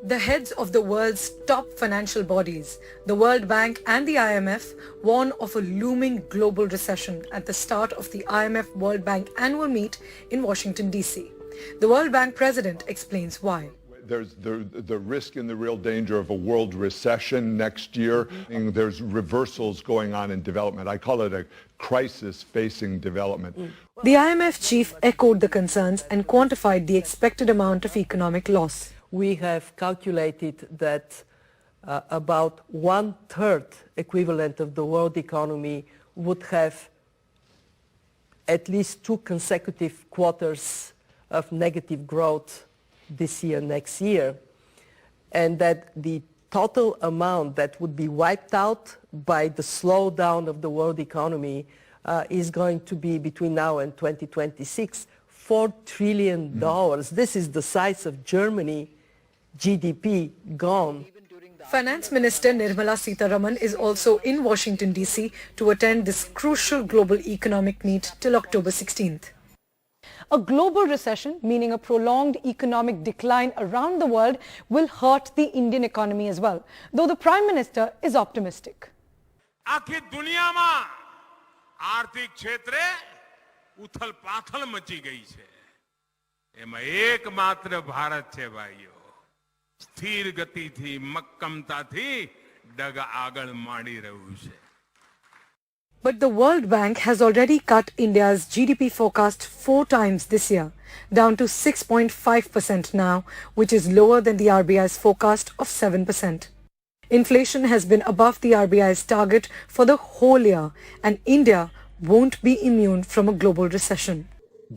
The heads of the world's top financial bodies, the World Bank and the IMF, warn of a looming global recession at the start of the IMF World Bank annual meet in Washington, D.C. The World Bank president explains why. There's the risk and the real danger of a world recession next year. There's reversals going on in development. I call it a crisis facing development. The IMF chief echoed the concerns and quantified the expected amount of economic loss. We have calculated that about 1/3 equivalent of the world economy would have at least 2 consecutive quarters of negative growth this year, next year, and that the total amount that would be wiped out by the slowdown of the world economy is going to be between now and 2026, $4 trillion. This is the size of Germany GDP gone. Finance Minister Nirmala Sitharaman is also in Washington, D.C. to attend this crucial global economic meet till October 16th. A global recession, meaning a prolonged economic decline around the world, will hurt the Indian economy as well, though the Prime Minister is optimistic. આખી દુનિયામાં આર્થિક ક્ષેત્રે ઉથલપાથલ મચી ગઈ છે. એમાં એકમાત્ર ભારત છે ભાઈઓ. સ્થિર ગતિથી મક્કમતાથી ડગ આગળ માંડી રહ્યું છે. But the World Bank has already cut India's GDP forecast 4 times this year, down to 6.5% now, which is lower than the RBI's forecast of 7%. Inflation has been above the RBI's target for the whole year, and India won't be immune from a global recession.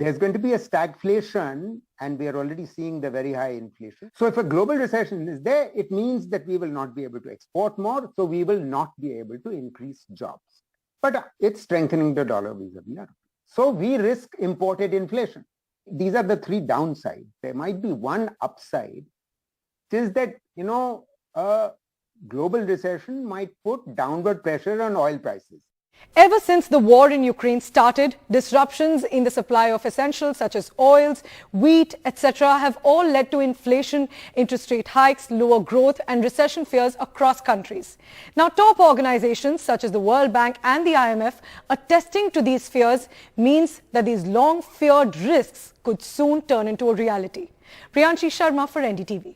There's going to be a stagflation, and we are already seeing the very high inflation. So if a global recession is there, it means that we will not be able to export more, so we will not be able to increase jobs. But it's strengthening the dollar vis-a-vis our. So we risk imported inflation. These are the 3 downsides. There might be one upside, which is that, a global recession might put downward pressure on oil prices. Ever since the war in Ukraine started, disruptions in the supply of essentials such as oils, wheat, etc. have all led to inflation, interest rate hikes, lower growth and recession fears across countries. Now, top organizations such as the World Bank and the IMF attesting to these fears means that these long-feared risks could soon turn into a reality. Priyanshi Sharma for NDTV.